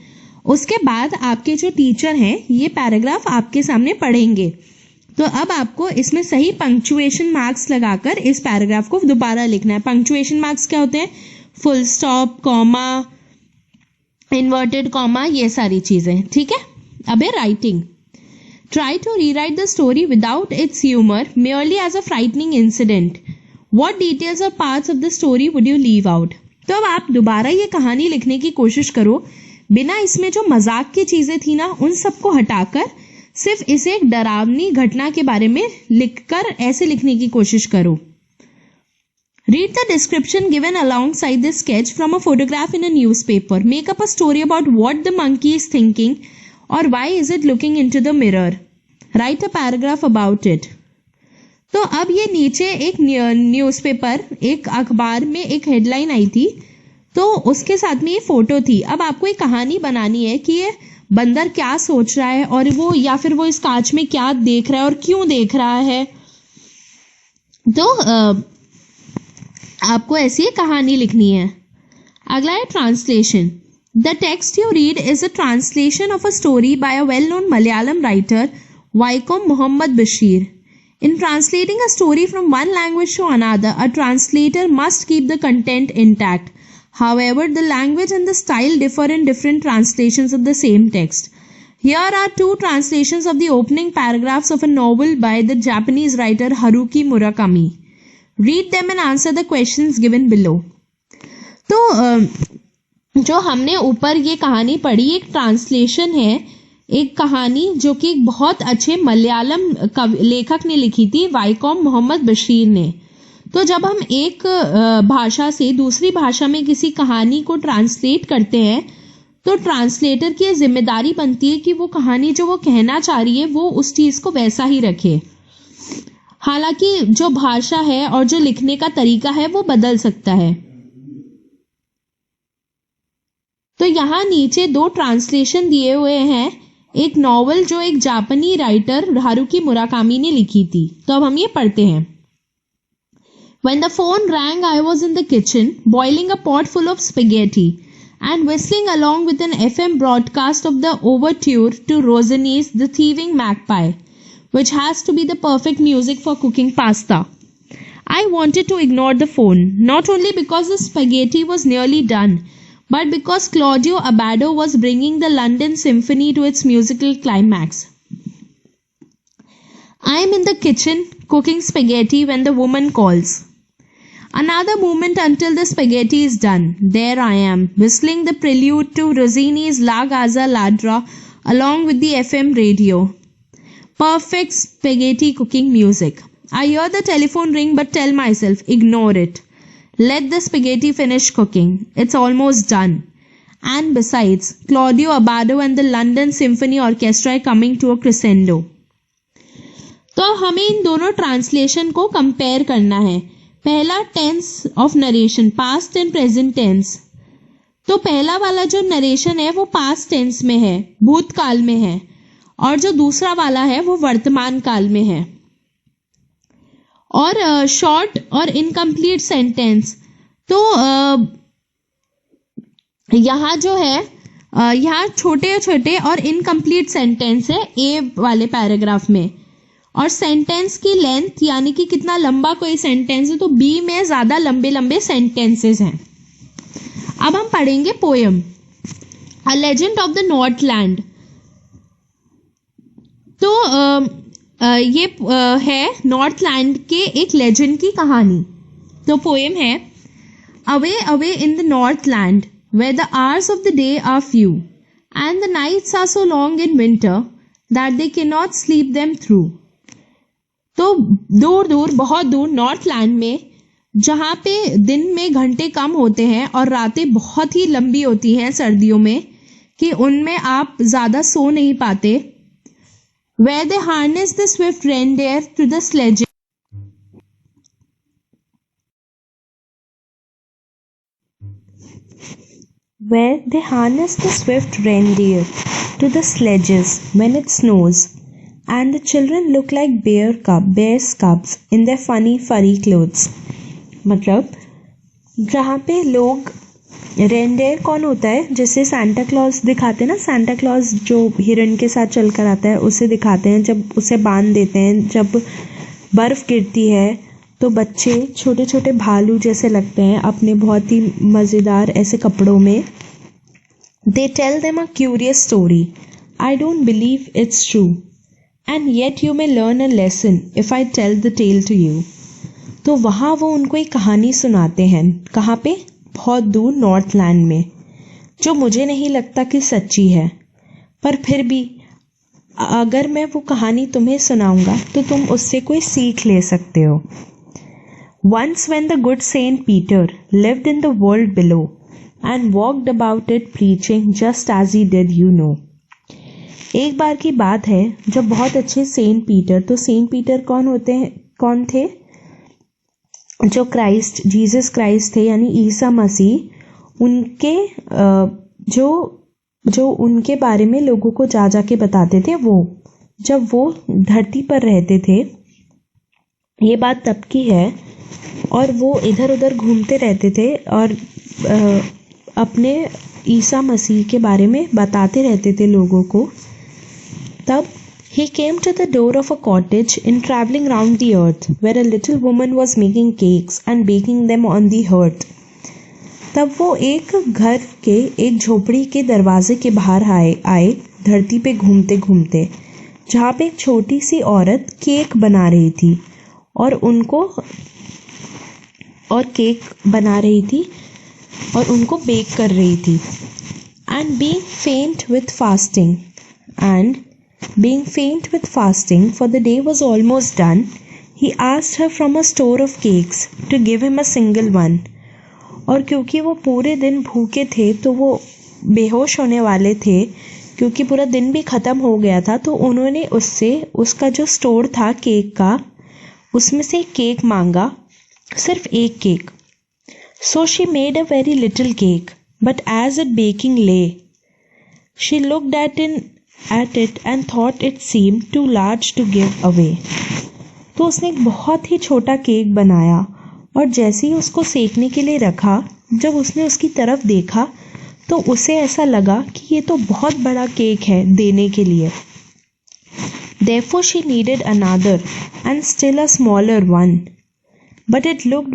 उसके बाद आपके जो टीचर हैं ये पैराग्राफ आपके सामने पढ़ेंगे. तो अब आपको इसमें सही पंक्चुएशन मार्क्स लगाकर इस पैराग्राफ को दोबारा लिखना है. पंक्चुएशन मार्क्स क्या होते हैं? Full stop, comma, inverted comma, ये सारी चीजें. ठीक है. अब है writing. Try to rewrite the story without its humor, merely as a frightening incident. What details or parts of the story would you leave out? तो अब आप दोबारा ये कहानी लिखने की कोशिश करो बिना इसमें जो मजाक की चीजें थी ना उन सबको हटाकर सिर्फ इसे एक डरावनी घटना के बारे में लिखकर ऐसे लिखने की कोशिश करो. Read the description given alongside this sketch from a photograph in a newspaper. Make up a story about what the monkey is thinking or why is it looking into the mirror. Write a paragraph about it. तो अब ये नीचे एक newspaper, एक अखबार में एक headline I थी तो उसके साथ में ये फोटो थी. अब आपको एक कहानी बनानी है कि ये बंदर क्या सोच रहा है और वो या फिर वो इस कांच में क्या देख रहा है और क्यों देख रहा है. तो आपको ऐसी कहानी लिखनी है. अगला है translation. The text you read is a translation of a story by a well-known Malayalam writer, Vaikom Muhammad Bashir. In translating a story from one language to another, a translator must keep the content intact. However, the language and the style differ in different translations of the same text. Here are 2 translations of the opening paragraphs of a novel by the Japanese writer Haruki Murakami. Read them and answer the questions given below. तो जो हमने ऊपर ये कहानी पढ़ी एक translation है, एक कहानी जो कि एक बहुत अच्छे मलयालम लेखक ने लिखी थी, वाइकॉम मोहम्मद बशीर ने. तो जब हम एक भाषा से दूसरी भाषा में किसी कहानी को ट्रांसलेट करते हैं तो ट्रांसलेटर की जिम्मेदारी बनती है कि वो कहानी जो वो कहना चाह रही है वो उस चीज को वैसा ही रखे. हालांकि जो भाषा है और जो लिखने का तरीका है वो बदल सकता है. तो यहाँ नीचे 2 ट्रांसलेशन दिए हुए हैं. एक नॉवल जो एक जापानी राइटर हारुकी मुराकामी ने लिखी थी. तो अब हम ये पढ़ते हैं. When the phone rang, I was in the kitchen, boiling a pot full of spaghetti and whistling along with an FM broadcast of the overture to Rossini's The Thieving Magpie, which has to be the perfect music for cooking pasta. I wanted to ignore the phone, not only because the spaghetti was nearly done, but because Claudio Abbado was bringing the London Symphony to its musical climax. I am in the kitchen cooking spaghetti when the woman calls. Another moment until the spaghetti is done. There I am, whistling the prelude to Rossini's La Gazza Ladra along with the FM radio. Perfect spaghetti cooking music. I hear the telephone ring but tell myself, ignore it. Let the spaghetti finish cooking. It's almost done. And besides, Claudio Abbado and the London Symphony Orchestra are coming to a crescendo. तो हमें इन दोनों translation को compare करना है. पहला tense of narration, past and present tense. तो पहला वाला जो नरेशन है वो पास्ट टेंस में है, भूतकाल में है, और जो दूसरा वाला है वो वर्तमान काल में है. और शॉर्ट और इनकम्प्लीट सेंटेंस, तो यहाँ जो है यहाँ छोटे छोटे और इनकम्प्लीट सेंटेंस है ए वाले पैराग्राफ में. और सेंटेंस की लेंथ यानी कि कितना लंबा कोई सेंटेंस है तो बी में ज्यादा लंबे लंबे सेंटेंसेस हैं. अब हम पढ़ेंगे poem. A legend of the Northland. तो ये है नॉर्थलैंड के एक लेजेंड की कहानी। तो पोएम है, away away in the Northland where the hours of the day are few and the nights are so long in winter that they cannot sleep them through। तो दूर दूर, बहुत दूर नॉर्थलैंड में, जहाँ पे दिन में घंटे कम होते हैं और रातें बहुत ही लंबी होती हैं सर्दियों में, कि उनमें आप ज़्यादा सो नहीं पाते, where they harness the swift reindeer to the sledges where they harness the swift reindeer to the sledges when it snows, and the children look like bear's cubs in their funny furry clothes। मतलब जहाँ पे लोग, रेनडेयर कौन होता है, जैसे Santa Claus दिखाते हैं ना, सांता क्लॉज जो हिरन के साथ चल कर आता है उसे दिखाते हैं, जब उसे बांध देते हैं, जब बर्फ़ गिरती है तो बच्चे छोटे छोटे भालू जैसे लगते हैं अपने बहुत ही मज़ेदार ऐसे कपड़ों में। They tell them a curious story. I don't believe it's true. And yet you may learn a lesson if I tell the tale to you। तो वहाँ वो उनको एक कहानी सुनाते हैं। कहाँ पे? बहुत दूर नॉर्थलैंड में, जो मुझे नहीं लगता कि सच्ची है, पर फिर भी अगर मैं वो कहानी तुम्हें सुनाऊंगा तो तुम उससे कोई सीख ले सकते हो। Once when the good Saint Peter lived in the world below and walked about it preaching just as he did, you know। एक बार की बात है जब बहुत अच्छे सेंट पीटर, तो सेंट पीटर कौन थे? जो जीसस क्राइस्ट थे, यानी ईसा मसीह, उनके जो उनके बारे में लोगों को जा के बताते थे, वो जब वो धरती पर रहते थे, ये बात तब की है, और वो इधर उधर घूमते रहते थे और अपने ईसा मसीह के बारे में बताते रहते थे लोगों को। तब he came to the door of a cottage in traveling round the earth where a little woman was making cakes and baking them on the hearth। तब वो एक घर के एक झोपड़ी के दरवाजे के बाहर आए धरती पे घूमते घूमते, जहाँ पे एक छोटी सी औरत केक बना रही थी और उनको बेक कर रही थी। And being faint with fasting, for the day was almost done, he asked her from a store of cakes to give him a single one। और क्योंकि वो पूरे दिन भूखे थे तो वो बेहोश होने वाले थे, क्योंकि पूरा दिन भी ख़त्म हो गया था, तो उन्होंने उसका जो स्टोर था केक का, उसमें से केक मांगा, सिर्फ एक cake. So she made a very little cake, but as it baking lay, she looked at it and thought it seemed too large to give away। तो उसने एक बहुत ही छोटा केक बनाया और जैसे ही उसको सेकने के लिए रखा, जब उसने उसकी तरफ देखा तो उसे ऐसा लगा कि ये तो बहुत बड़ा केक है देने के लिए। Therefore she needed another and still a smaller one, but it looked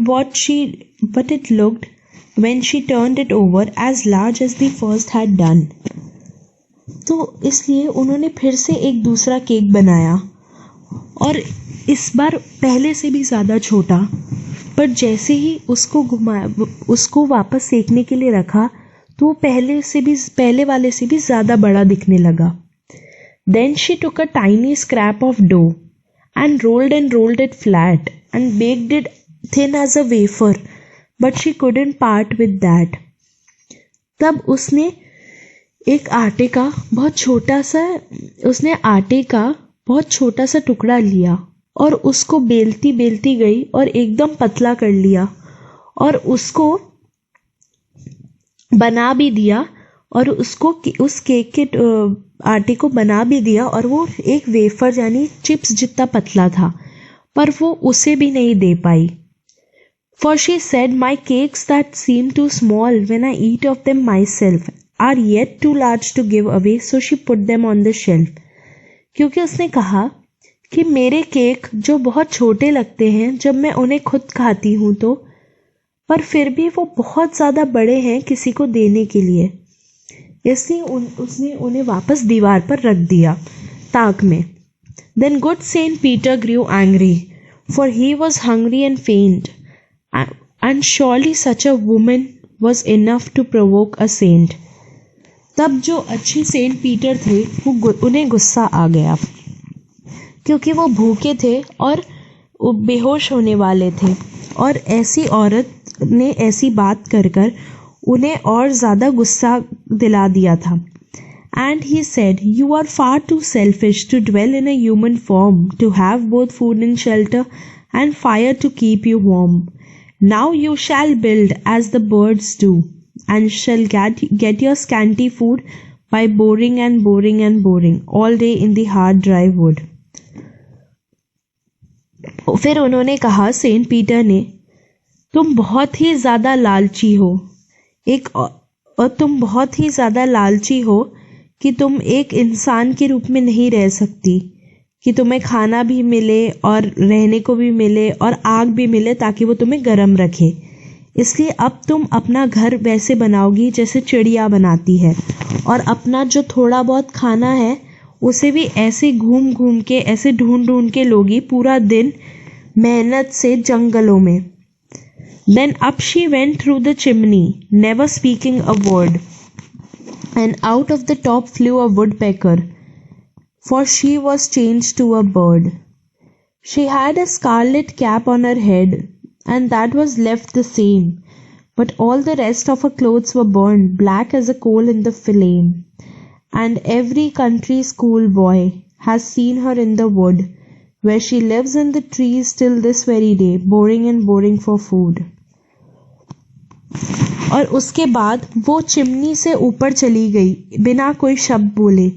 when she turned it over as large as the first had done। तो इसलिए उन्होंने फिर से एक दूसरा केक बनाया और इस बार पहले से भी ज़्यादा छोटा, पर जैसे ही उसको वापस सेकने के लिए रखा तो पहले वाले से भी ज़्यादा बड़ा दिखने लगा। Then she took a tiny scrap of dough and rolled it flat and baked it thin as a wafer, but she couldn't part with that। तब उसने आटे का बहुत छोटा सा टुकड़ा लिया और उसको बेलती गई और एकदम पतला कर लिया और उसको बना भी दिया और उस केक के आटे को बना भी दिया और वो एक वेफर यानी चिप्स जितना पतला था, पर वो उसे भी नहीं दे पाई। For she said, my cakes that seem too small when I eat of them myself are yet too large to give away, so she put them on the shelf। क्योंकि उसने कहा कि मेरे केक जो बहुत छोटे लगते हैं जब मैं उन्हें खुद खाती हूँ तो, पर फिर भी वो बहुत ज़्यादा बड़े हैं किसी को देने के लिए, इसलिए उसने उन्हें वापस दीवार पर रख दिया ताक में। Then good Saint Peter grew angry, for he was hungry and faint, and surely such a woman was enough to provoke a saint. तब जो अच्छे सेंट पीटर थे उन्हें गुस्सा आ गया, क्योंकि वो भूखे थे और बेहोश होने वाले थे, और ऐसी औरत ने ऐसी बात कर कर उन्हें और ज़्यादा गुस्सा दिला दिया था. And he said, "You are far too selfish to dwell in a human form, to have both food and shelter, and fire to keep you warm. Now you shall build as the birds do, and shall get your scanty food by boring and boring and boring all day in the hard dry wood." फिर उन्होंने कहा, Saint Peter ने, तुम बहुत ही ज़्यादा लालची हो, तुम बहुत ही ज़्यादा लालची हो कि तुम एक इंसान के रूप में नहीं रह सकती, कि तुम्हें खाना भी मिले और रहने को भी मिले और आग भी मिले ताकि वो तुम्हें गर्म रखे. इसलिए अब तुम अपना घर वैसे बनाओगी जैसे चिड़िया बनाती है, और अपना जो थोड़ा बहुत खाना है उसे भी ऐसे घूम घूम के, ऐसे ढूंढ ढूंढ के लोगी पूरा दिन मेहनत से जंगलों में. Then up she went through the chimney, never speaking a word. And out of the top flew a woodpecker, for she was changed to a bird. She had a scarlet cap on her head, and that was left the same, but all the rest of her clothes were burned black as a coal in the flame. And every country schoolboy has seen her in the wood, where she lives in the trees till this very day, boring and boring for food. और उसके बाद वो chimney से ऊपर चली गई बिना कोई शब्द बोले,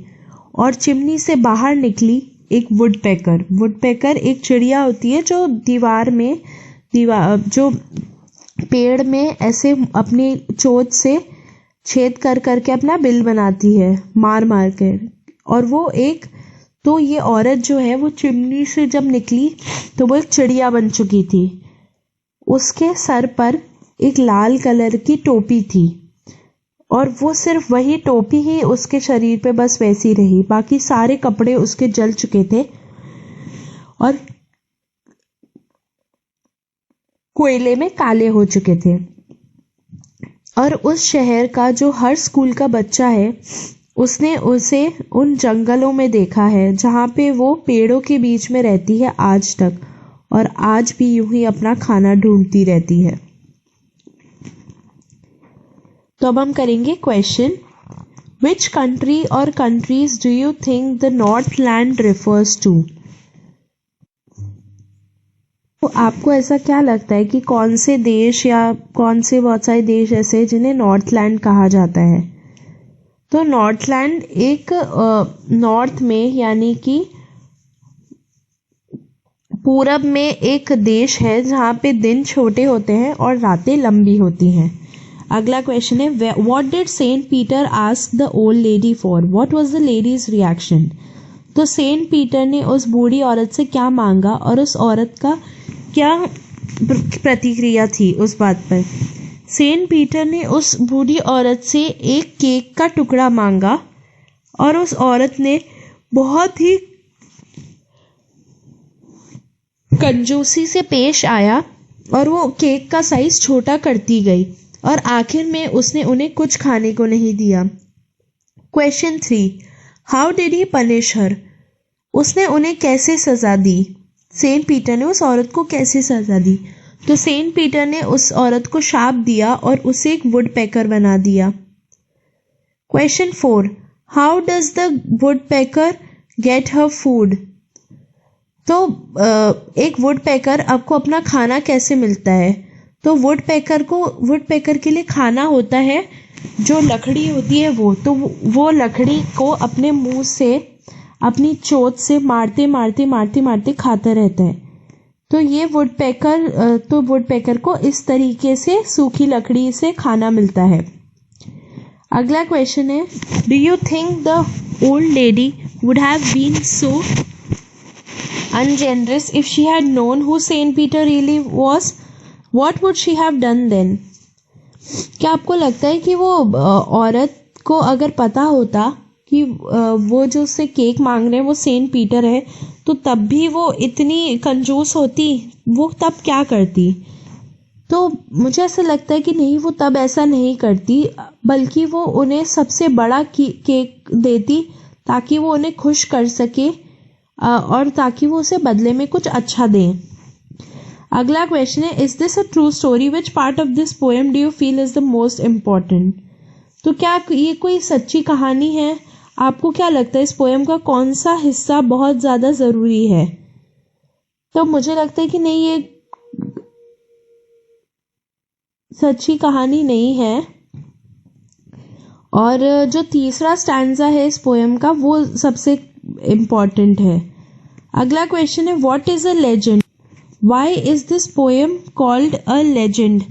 और चिमनी से बाहर निकली एक वुडपेकर. वुडपेकर एक चिड़िया होती है जो जो पेड़ में ऐसे अपनी चोंच से छेद कर करके अपना बिल बनाती है, मार मार कर. और वो तो ये औरत जो है वो चिमनी से जब निकली तो वो एक चिड़िया बन चुकी थी. उसके सर पर एक लाल कलर की टोपी थी, और वो सिर्फ वही टोपी ही उसके शरीर पे बस वैसी रही, बाकी सारे कपड़े उसके जल चुके थे और कोयले में काले हो चुके थे. और उस शहर का जो हर स्कूल का बच्चा है उसने उसे उन जंगलों में देखा है जहाँ पे वो पेड़ों के बीच में रहती है आज तक, और आज भी यूं ही अपना खाना ढूंढती रहती है. तो अब हम करेंगे क्वेश्चन. विच कंट्री और countries do you think the Northland refers to? तो आपको ऐसा क्या लगता है कि कौन से देश या कौन से बहुत सारे देश ऐसे हैं जिन्हें नॉर्थलैंड कहा जाता है? तो नॉर्थलैंड एक नॉर्थ में यानी कि पूरब में एक देश है जहाँ पे दिन छोटे होते हैं और रातें लंबी होती हैं. अगला क्वेश्चन है, what did Saint Peter ask the old lady for? What was the lady's reaction? तो सेंट पीटर ने उस बूढ़ी औरत से क्या मांगा और उस औरत का क्या प्रतिक्रिया थी उस बात पर? सेंट पीटर ने उस बूढ़ी औरत से एक केक का टुकड़ा मांगा, और उस औरत ने बहुत ही कंजूसी से पेश आया और वो केक का साइज छोटा करती गई, और आखिर में उसने उन्हें कुछ खाने को नहीं दिया. Question 3, how did he punish her? उसने उन्हें कैसे सजा दी? सेंट पीटर ने उस औरत को कैसे सजा दी? तो सेंट पीटर ने उस औरत को शाप दिया और उसे एक वुडपेकर बना दिया. Question 4, how does the woodpecker get her food? तो एक वुडपेकर आपको अपना खाना कैसे मिलता है? तो वुडपेकर के लिए खाना होता है जो लकड़ी होती है वो लकड़ी को अपने मुंह से अपनी चोंच से मारते मारते मारते मारते खाता रहता है. तो ये वुडपेकर को इस तरीके से सूखी लकड़ी से खाना मिलता है. अगला क्वेश्चन है, do you think the old lady would have been so ungenerous if she had known who Saint Peter really was? What would she have done then? क्या आपको लगता है कि वो औरत को अगर पता होता कि वो जो उससे केक मांग रहे हैं वो सेंट पीटर है, तो तब भी वो इतनी कंजूस होती, वो तब क्या करती? तो मुझे ऐसा लगता है कि नहीं, वो तब ऐसा नहीं करती, बल्कि वो उन्हें सबसे बड़ा केक देती ताकि वो उन्हें खुश कर सके और ताकि वो उसे बदले में कुछ अच्छा दें। अगला क्वेश्चन है, is this a true story? Which part of this poem do you feel is the most important? तो क्या ये कोई सच्ची कहानी है? आपको क्या लगता है इस पोएम का कौन सा हिस्सा बहुत ज़्यादा ज़रूरी है? तो मुझे लगता है कि नहीं, ये सच्ची कहानी नहीं है। और जो तीसरा स्टैंजा है इस पोएम का, वो सबसे इम्पॉर्टेंट है। अगला क्वेश्चन है, what is a legend? Why is this poem called a legend?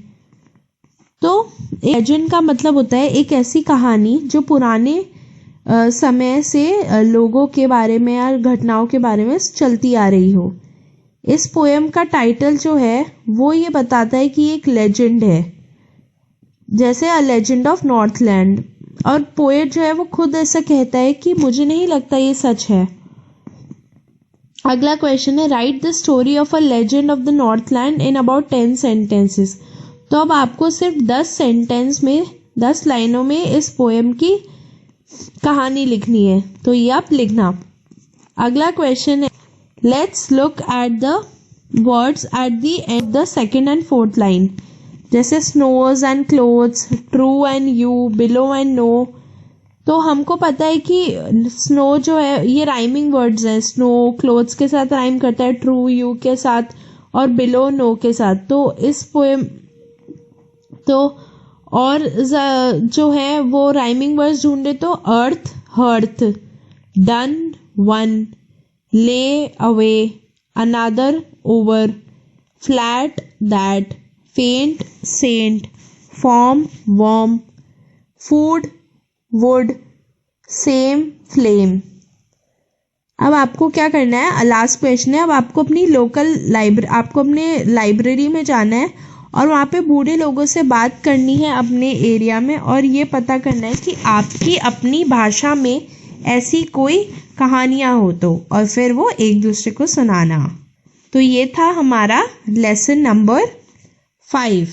तो लेजेंड का मतलब होता है एक ऐसी कहानी जो पुराने समय से लोगों के बारे में या घटनाओं के बारे में चलती आ रही हो। इस पोएम का टाइटल जो है वो ये बताता है कि एक लेजेंड है, जैसे अ लेजेंड ऑफ नॉर्थलैंड। और पोएट जो है वो खुद ऐसा कहता है कि मुझे नहीं लगता ये सच है। अगला क्वेश्चन है, right the story of a legend of the Northland in about 10 sentences. तो अब आपको सिर्फ 10 सेंटेंस में, 10 लाइनों में इस पोएम की कहानी लिखनी है, तो ये आप लिखना। अगला क्वेश्चन है, let's look at the words at the end the second and fourth line, जैसे snows and clothes, true and you, below and no. तो हमको पता है कि स्नो जो है ये राइमिंग वर्ड्स हैं, स्नो क्लोथ्स के साथ राइम करता है, ट्रू यू के साथ और बिलो नो के साथ। तो इस पोएम तो और जो है वो राइमिंग वर्ड्स ढूंढे तो earth hearth, done one, lay away, another over, flat that, faint saint, form warm, food wood, same flame. अब आपको क्या करना है, लास्ट क्वेश्चन है, अब आपको अपनी आपको अपने लाइब्रेरी में जाना है और वहाँ पे बूढ़े लोगों से बात करनी है अपने एरिया में, और ये पता करना है कि आपकी अपनी भाषा में ऐसी कोई कहानियाँ हो तो, और फिर वो एक दूसरे को सुनाना। तो ये था हमारा लेसन नंबर 5।